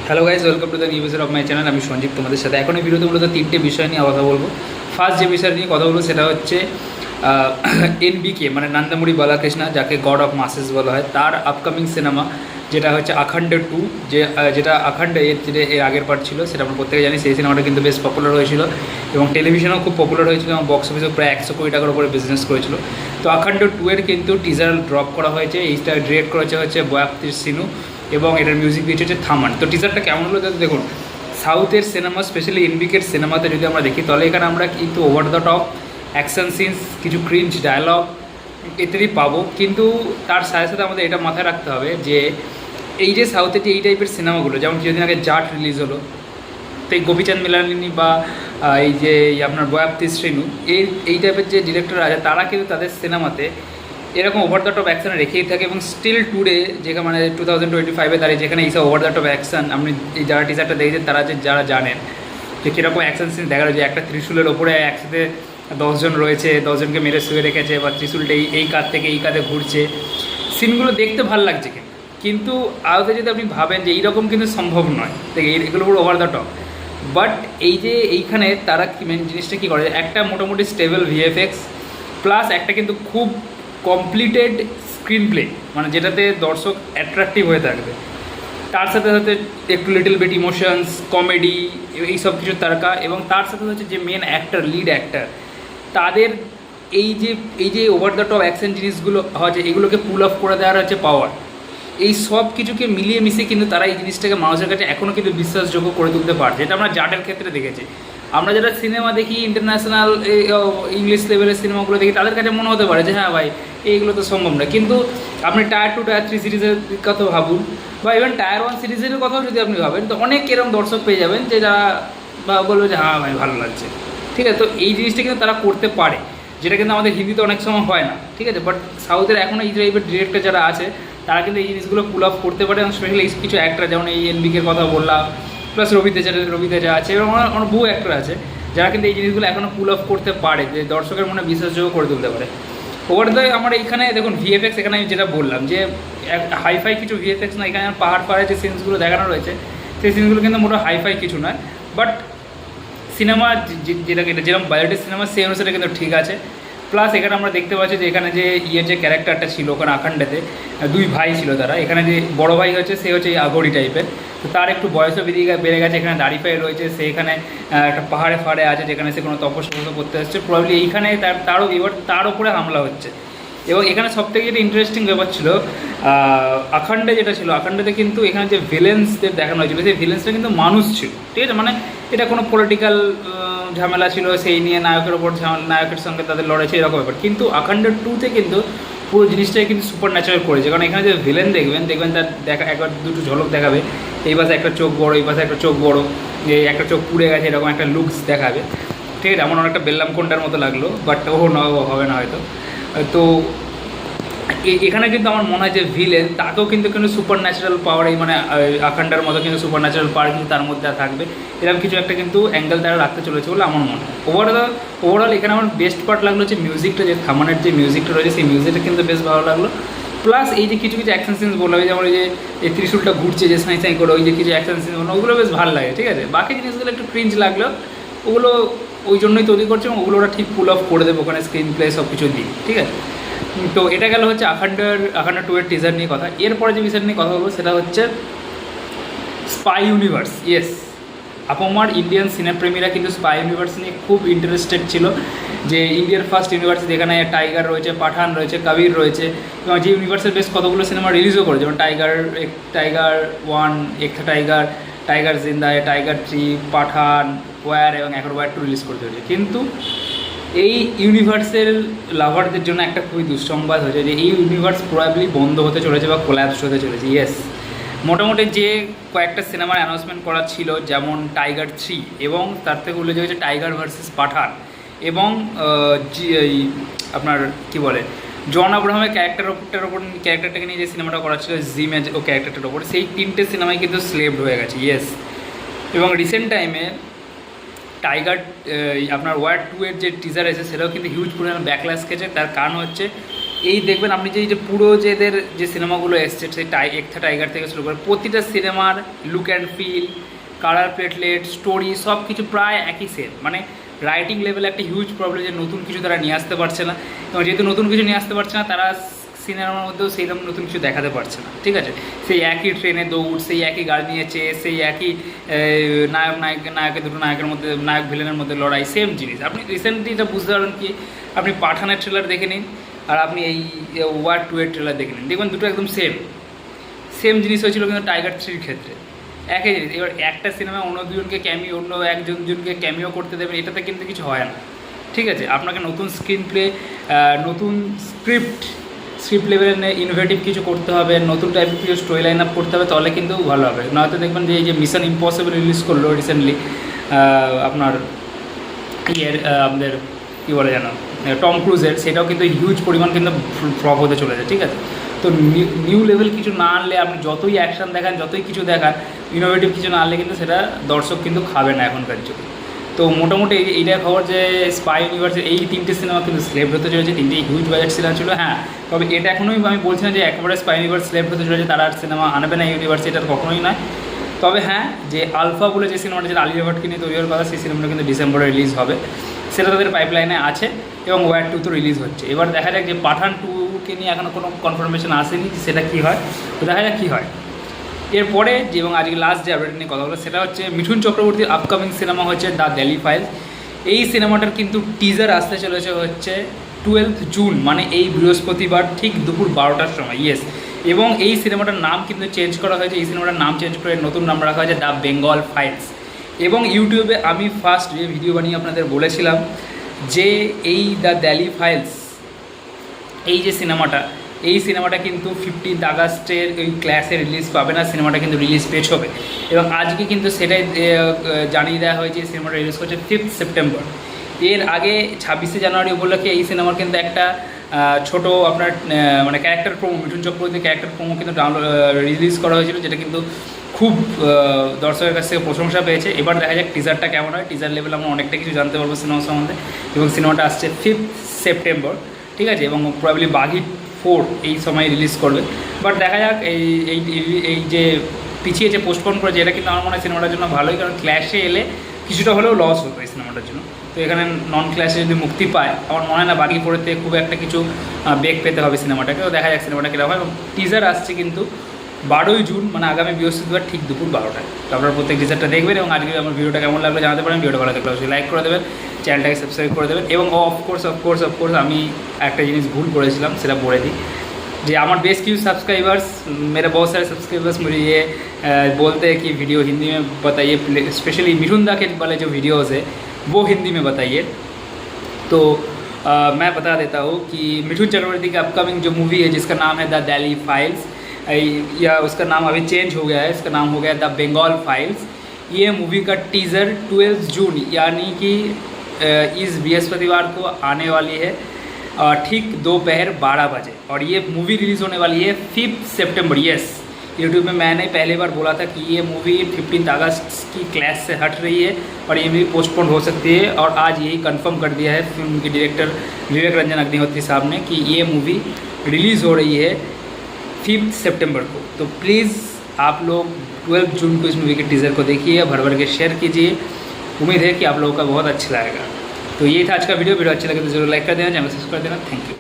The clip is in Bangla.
Hello guys, welcome to the new episode of my channel. আমি সঞ্জীব তোমাদের সাথে। এখন এই ভিডিওতে মূলত তিনটে বিষয় নিয়ে কথা বলবো। ফার্স্ট যে বিষয় নিয়ে কথা বলবো সেটা হচ্ছে এনবিকে মানে নন্দমুরি বালাকৃষ্ণা, যাকে গড অফ মাসেস বলা হয়, তার আপকামিং সিনেমা যেটা হচ্ছে আখান্ড 2, যেটা আখান্ড এর আগের পার্ট ছিল, সেটা আমরা প্রত্যেকে জানি। সেই সিনেমাটা কিন্তু বেশ পপুলার হয়েছিল এবং টেলিভিশনেও খুব পপুলার হয়েছিল এবং বক্স অফিসেও প্রায় 100 কোটি টাকার উপরে বিজনেস করেছিল। তো আখান্ড 2 এর কিন্তু টিজার ড্রপ করা হয়েছে। এইটা ডিরেক্ট করেছে হচ্ছে বয়াপ্তির সিনু এবং এটার মিউজিক দিয়েছে হচ্ছে থামান। তো টিজারটা কেমন হলো দেখুন। সাউথের সিনেমা, স্পেশালি এনবিকের সিনেমাতে যদি আমরা দেখি, তাহলে এখানে আমরা কিন্তু over the top action scenes, কিছু ক্রিঞ্জ ডায়লগ ইত্যাদি পাবো। কিন্তু তার সাথে সাথে আমাদের এটা মাথায় রাখতে হবে যে এই যে সাউথের যে এই টাইপের সিনেমাগুলো, যেমন কিছুদিন আগে জাট রিলিজ হলো, তো এই গোপীচাঁদ মিলানিনী বা এই যে আপনার বয়াপ্তি শ্রেণু, এই টাইপের যে ডিরেক্টর আছে, তারা কিন্তু তাদের সিনেমাতে এরকম ওভার দ্য টপ অ্যাকশান রেখেই থাকে। এবং স্টিল টুডে, যেখানে মানে 2025-এ দাঁড়িয়ে যেখানে এইসব ওভার দ্য টপ অ্যাকশান, আপনি এই যারা টিজারটা দেখেছেন তারা যারা জানেন যে কীরকম অ্যাকশান সিন দেখা যায়, যে একটা ত্রিশূলের ওপরে একসাথে 10 জন রয়েছে, 10 জনকে মেরে শুয়ে রেখেছে, বা ত্রিশূলটা এই কাঁধ থেকে এই কাঁধে ঘুরছে, সিনগুলো দেখতে ভালো লাগছে। কিন্তু আদতে যদি আপনি ভাবেন যে এইরকম কিন্তু সম্ভব নয়, দেখে এগুলো পুরো ওভার দ্য টপ। বাট এই যে এইখানে তারা মেন জিনিসটা কী করে, একটা মোটামুটি স্টেবল ভিএফএক্স প্লাস একটা কিন্তু খুব কমপ্লিটেড স্ক্রিন প্লে, মানে যেটাতে দর্শক অ্যাট্রাকটিভ হয়ে থাকবে, তার সাথে সাথে একটু লিটল বিট ইমোশনস, কমেডি, এই সব কিছু তারকা, এবং তার সাথে হচ্ছে যে মেন অ্যাক্টর, লিড অ্যাক্টর, তাদের এই যে ওভার দ্য টপ অ্যাকশন জিনিসগুলো হচ্ছে, এগুলোকে পুল অফ করে দেওয়ার হচ্ছে পাওয়ার। এই সব কিছুকে মিলিয়ে মিশিয়ে কিন্তু তারা এই জিনিসটাকে মানুষের কাছে এখনও কিন্তু বিশ্বাসযোগ্য করে তুলতে পারছে, যেটা আমরা জাটের ক্ষেত্রে দেখেছি। আমরা যারা সিনেমা দেখি, ইন্টারন্যাশনাল ইংলিশ লেভেলের সিনেমাগুলো দেখি, তাদের কাছে মনে হতে পারে যে হ্যাঁ ভাই, এইগুলো তো সম্ভব না। কিন্তু আপনি টায়ার 2, টায়ার 3 সিরিজের কথা ভাবুন, বা ইভেন টায়ার 1 সিরিজের কথাও যদি আপনি ভাবেন, তো অনেক এরকম দর্শক পেয়ে যাবেন যে যারা বলবে যে হ্যাঁ ভাই ভালো লাগছে। ঠিক আছে, তো এই জিনিসটা কিন্তু তারা করতে পারে, যেটা কিন্তু আমাদের হিন্দিতে অনেক সময় হয় না। ঠিক আছে, বাট সাউথের এখনও এই টাইপের ডিরেক্টর যারা আছে, তারা কিন্তু এই জিনিসগুলো পুল অফ করতে পারে। এবং স্পেশালি কিছু অ্যাক্টর, যেমন এই এনবিকের কথা বললাম, প্লাস রবি তেজা আছে, এবং অনেক বহু অ্যাক্টর আছে যারা কিন্তু এই জিনিসগুলো এখনও পুল অফ করতে পারে, যে দর্শকের মনে বিশ্বাসযোগ্য করে তুলতে পারে। ওভার দ্য আমার এখানে দেখুন ভিএফএক্স, এখানে আমি যেটা বললাম যে হাইফাই কিছু ভিএফএক্স না, এখানে পাহাড়ে যে সিনসগুলো দেখানো রয়েছে, সেই সিনগুলো কিন্তু মোটা হাইফাই কিছু নয়। বাট সিনেমা যেটাকে যেরকম বায়োটেক সিনেমা, সেই অনুসারে কিন্তু ঠিক আছে। প্লাস এখানে আমরা দেখতে পাচ্ছি যে এখানে যে যে ক্যারেক্টারটা ছিল ওখানে আখান্ডাতে, দুই ভাই ছিল তারা। এখানে যে বড় ভাই হচ্ছে, সে হচ্ছে এই আঘড়ি টাইপের, তো তার একটু বয়সও বেড়ে গেছে। এখানে দাড়ি রয়েছে, সে এখানে একটা পাহাড়ে আছে, যেখানে সে কোনো তপস্যা করতে আসছে প্রবলি। এইখানে তার উপরে হামলা হচ্ছে। এবং এখানে সবথেকে যেটা ইন্টারেস্টিং ব্যাপার ছিল, আখান্ডে যেটা ছিল, আখান্ডেতে কিন্তু এখানে যে ভিলেন্সদের দেখানো হয়েছিল, সেই ভিলেন্সটা কিন্তু মানুষ ছিল। ঠিক আছে, মানে এটা কোনো পলিটিক্যাল ঝামেলা ছিল, সেই নিয়ে নায়কের সঙ্গে তাদের লড়াই ছিল, এরকম ব্যাপার। কিন্তু আখান্ড 2-তে কিন্তু পুরো জিনিসটাই কিন্তু সুপার ন্যাচারাল করেছে। কারণ এখানে যে ভিলেন দেখবেন তার একবার দুটো ঝলক দেখাবে, এই পাশে একটা চোখ বড়, এই পাশে একটা চোখ বড়, যে একটা চোখ পুড়ে গেছে, এরকম একটা লুকস দেখাবে। ঠিক আছে, এমন অনেকটা বেল্লাম কোন্ডার মতো লাগলো, বাট হবে না হয়তো। তো এখানে কিন্তু আমার মনে হয় যে ভিলেন, তাকেও কিন্তু সুপার ন্যাচারাল পাওয়ার, এই মানে আখান্ডার মতো কিন্তু সুপার ন্যাচারাল পাওয়ার কিন্তু তার মধ্যে থাকবে, এরকম কিছু একটা কিন্তু অ্যাঙ্গেল তারা রাখতে চলেছে বলে আমার মনে হয়। ওভারঅল এখানে আমার বেস্ট পার্ট লাগলো হচ্ছে মিউজিকটা, যে থামানের যে মিউজিকটা রয়েছে, সেই মিউজিকটা কিন্তু বেশ ভালো লাগলো। প্লাস এই যে কিছু অ্যাকশন সিনস বললাম, যেমন এই যে এই ত্রিশূলটা ঘুরছে, যে সাঁই করে, ওই যে কিছু অ্যাকশন সিন, ওগুলো বেশ ভালো লাগে। ঠিক আছে, বাকি জিনিসগুলো একটু ক্রিঞ্জ লাগলো, ওগুলো ওই জন্যই তৈরি করছে, এবং ওগুলো ওরা ঠিক পুল অফ করে দেবে ওখানে স্ক্রিন প্লে সব কিছু দিয়ে। ঠিক আছে, তো এটা গেল হচ্ছে আখান্ড 2 এর টিজার নিয়ে কথা। এরপরে যে বিষয় নিয়ে কথা বলবো সেটা হচ্ছে স্পাই ইউনিভার্স। ইয়েস, আমার ইন্ডিয়ান সিনেপ্রেমীরা কিন্তু স্পাই ইউনিভার্স নিয়ে খুব ইন্টারেস্টেড ছিল, যে ইন্ডিয়ার ফার্স্ট ইউনিভার্স, যেখানে টাইগার রয়েছে, পাঠান রয়েছে, কবির রয়েছে, এবং যে ইউনিভার্সের বেশ কতগুলো সিনেমা রিলিজও করে, যেমন টাইগার 1, টাইগার জিন্দা है, টাইগার 3, পাঠান, ওয়ার, এবং এখন ওয়ার 2 রিলিজ করতে হয়েছে। কিন্তু এই ইউনিভার্সের লাভারদের জন্য একটা খুবই দুঃসংবাদ হয়েছে, যে এই ইউনিভার্স প্রবাবলি বন্ধ হতে চলেছে বা কোল্যাপস হতে চলেছে। ইয়েস, মোটামুটি যে কয়েকটা সিনেমার অ্যানাউন্সমেন্ট করা ছিল, যেমন টাইগার 3, এবং তার থেকে উল্লেখ হয়েছে টাইগার ভার্সেস পাঠান, এবং আপনার কি বলে জন আব্রাহামের ক্যারেক্টারটাকে নিয়ে যে সিনেমাটা করা ছিল, জিমে ও ক্যারেক্টারটার ওপর, সেই 3টে সিনেমায় কিন্তু স্লেভড হয়ে গেছে। ইয়েস, এবং রিসেন্ট টাইমে টাইগার আপনার ওয়ার 2 এর যে টিজার এসেছে, সেটাও কিন্তু হিউজ পরিমাণ ব্যাকল্যাশ খেয়েছে। তার কারণ হচ্ছে এই দেখবেন আপনি যে এই যে পুরো যে এদের যে সিনেমাগুলো এসছে সেই একথা টাইগার থেকে শুরু করে প্রতিটা সিনেমার look and feel, colour platelet, story সব কিছু প্রায় একই সেম। মানে রাইটিং লেভেলে একটা হিউজ প্রবলেম যে নতুন কিছু তারা নিয়ে আসতে পারছে না, এবং যেহেতু নতুন কিছু নিয়ে আসতে পারছে না তারা সিনেমার মধ্যেও সেইরকম নতুন কিছু দেখাতে পারছে না, ঠিক আছে। সেই একই ট্রেনে দৌড়, সেই একই গাড়ি নিয়ে চেয়ে, সেই একই নায়কের দুটো নায়কের মধ্যে, নায়ক ভিলেনের মধ্যে লড়াই, সেম জিনিস। আপনি রিসেন্টলি এটা বুঝতে পারবেন কি, আপনি পাঠানের ট্রেলার দেখে নিন আর আপনি এই ওয়ার 2 এর ট্রেলার দেখে নিন, দেখবেন দুটো একদম সেম জিনিস হয়েছিল কিন্তু টাইগার 3-র ক্ষেত্রে একই জিনিস। এবার একটা সিনেমা অন্য দুজনকে অন্য একজনকে ক্যামিও করতে দেবেন, এটাতে কিন্তু কিছু হয় না, ঠিক আছে। আপনাকে নতুন স্ক্রিন প্লে, নতুন স্ক্রিপ্ট লেভেলে ইনোভেটিভ কিছু করতে হবে, নতুন টাইপের কিছু স্টোরি লাইন আপ করতে হবে, তাহলে কিন্তু ভালো হবে। নয়তো দেখবেন যে এই যে মিশন ইম্পসিবল রিলিজ করলো রিসেন্টলি আপনার আমাদের কী বলে জানো টম ক্রুজের, সেটাও কিন্তু হিউজ পরিমাণ কিন্তু ফ্লপ হতে চলেছে, ঠিক আছে। তো নিউ লেভেল কিছু না আনলে, আপনি যতই অ্যাকশন দেখান, যতই কিছু দেখান, ইনোভেটিভ কিছু না আনলে কিন্তু সেটা দর্শক কিন্তু খাবে না এখনকার যুগে। তো মোটামুটি এইটা খবর যে স্পাই ইউনিভার্সের এই 3টে সিনেমা কিন্তু স্লেভ হতে চলেছে, 3টে হিউজ বাজেট সিনেমা ছিল। হ্যাঁ, তবে এটা এখনোই আমি বলছি না যে একেবারে স্পাই ইউনিভার্স স্লেভ হতে চলেছে, তারা আর সিনেমা আনবে না ইউনিভার্সে, এটা কখনোই নয়। তবে হ্যাঁ, যে আলফা বলে যে সিনেমাটা, যেটা আলিয়া ভাটকে নিয়ে তৈরি হওয়ার কথা, সেই সিনেমাটা কিন্তু ডিসেম্বরে রিলিজ হবে, সেটা তাদের পাইপলাইনে আছে, এবং ওয়ার 2 তো রিলিজ হচ্ছে। এবার দেখা যাক যে পাঠান 2-কে নিয়ে এখনও কোনো কনফার্মেশন আসেনি, সেটা কী হয়, তো দেখা যাক কী হয়। এরপরে যে এবং আজকে লাস্ট যে আপডেট নিয়ে কথা বলো, সেটা হচ্ছে মিঠুন চক্রবর্তীর আপকামিং সিনেমা হচ্ছে দ্য দিল্লি ফাইলস। এই সিনেমাটার কিন্তু টিজার আসতে চলেছে হচ্ছে 12 জুন, মানে এই বৃহস্পতিবার ঠিক দুপুর 12টার সময়, ইয়েস। এবং এই সিনেমাটার নাম কিন্তু চেঞ্জ করা হয়েছে, এই সিনেমাটার নাম চেঞ্জ করে নতুন নাম রাখা হয়েছে দ্য বেঙ্গল ফাইলস। এবং ইউটিউবে আমি ফার্স্ট যে ভিডিও বানিয়ে আপনাদের বলেছিলাম যে এই দ্য দিল্লি ফাইলস, এই যে সিনেমাটা কিন্তু 15 আগস্টের ওই ক্লাসে রিলিজ পাবে না, সিনেমাটা কিন্তু রিলিজ পেছ হবে। এবং আজকে কিন্তু সেটাই জানিয়ে দেওয়া হয়েছে, সিনেমাটা রিলিজ করছে 5 সেপ্টেম্বর। এর আগে 26শে জানুয়ারি উপলক্ষে এই সিনেমার কিন্তু একটা ছোট আপনার মানে ক্যারেক্টার প্রোমো, মিঠুন চক্রবর্তীর ক্যারেক্টার প্রোমো কিন্তু রিলিজ করা হয়েছিল, যেটা কিন্তু খুব দর্শকের কাছ থেকে প্রশংসা পেয়েছে। এবার দেখা যাক টিজারটা কেমন হয়, টিজার লেভেলে আমরা অনেকটা কিছু জানতে পারবো সিনেমা সম্বন্ধে। এবং সিনেমাটা আসছে 5 সেপ্টেম্বর, ঠিক আছে। এবং প্রবাবলি বাঘি 4 এই সময় রিলিজ করবে। বাট দেখা যাক এই যে পিছিয়েছে, পোস্টপোন করেছে, এটা কিন্তু আমার মনে হয় সিনেমাটার জন্য ভালোই, কারণ ক্ল্যাশে এলে কিছুটা হলেও লস হতো এই সিনেমাটার জন্য। তো এখানে নন ক্ল্যাশে যদি মুক্তি পায়, আমার মনে হয় না বাঘি 4-তে খুব একটা কিছু বেগ পেতে হবে সিনেমাটাকে। তো দেখা যাক সিনেমাটা কীরকম হয়। এবং টিজার আসছে কিন্তু 12ই জুন, মানে আগামী বৃহস্পতিবার ঠিক দুপুর 12টায়। তো আপনারা প্রত্যেক টিজারটা দেখবেন। এবং আজকে আমার ভিডিওটা কেমন লাগলো জানাতে পারেন। ভিডিওটা ভালো লাগলে অবশ্যই লাইক করে দেবেন, চ্যানেলটাকে সাবস্ক্রাইব করে দেবেন। এবং অফকোর্স আমি একটা জিনিস ভুল করেছিলাম, সেটা বলে দিই যে আমার बेस क्यों सब्सक्राइबर्स, मेरे बहुत सारे सब्सक्राइबर्स मुझे ये बोलते हैं कि वीडियो हिंदी में बताइए, स्पेशली मिठुन दा के वाले जो वीडियोज़ है वो हिंदी में बताइए। तो मैं बता देता हूँ कि मिठुन चक्रवर्ती की अपकमिंग जो मूवी है जिसका नाम है द दिल्ली फाइल्स, या उसका नाम अभी चेंज हो गया है, इसका नाम हो गया द बंगाल फाइल्स। ये मूवी का टीज़र 12 जून यानी कि इस बृहस्पतिवार को आने वाली है, ठीक दोपहर 12 बजे। और ये मूवी रिलीज़ होने वाली है 5 सितंबर। यस, यूट्यूब में मैंने पहले बार बोला था कि ये मूवी 15 अगस्त की क्लैश से हट रही है और ये मूवी पोस्टपोन हो सकती है, और आज यही कंफर्म कर दिया है फिल्म के डायरेक्टर विवेक रंजन अग्निहोत्री साहब ने कि ये मूवी रिलीज़ हो रही है 5 सितंबर को। तो प्लीज़ आप लोग 12 जून को इस मूवी के टीज़र को देखिए, भर भर के शेयर कीजिए। उम्मीद है कि आप लोगों का बहुत अच्छा लगेगा। तो ये था आज का वीडियो अच्छा लगे तो जरूर लाइक कर देना, चैनल सब्सक्राइब कर देना। Thank you.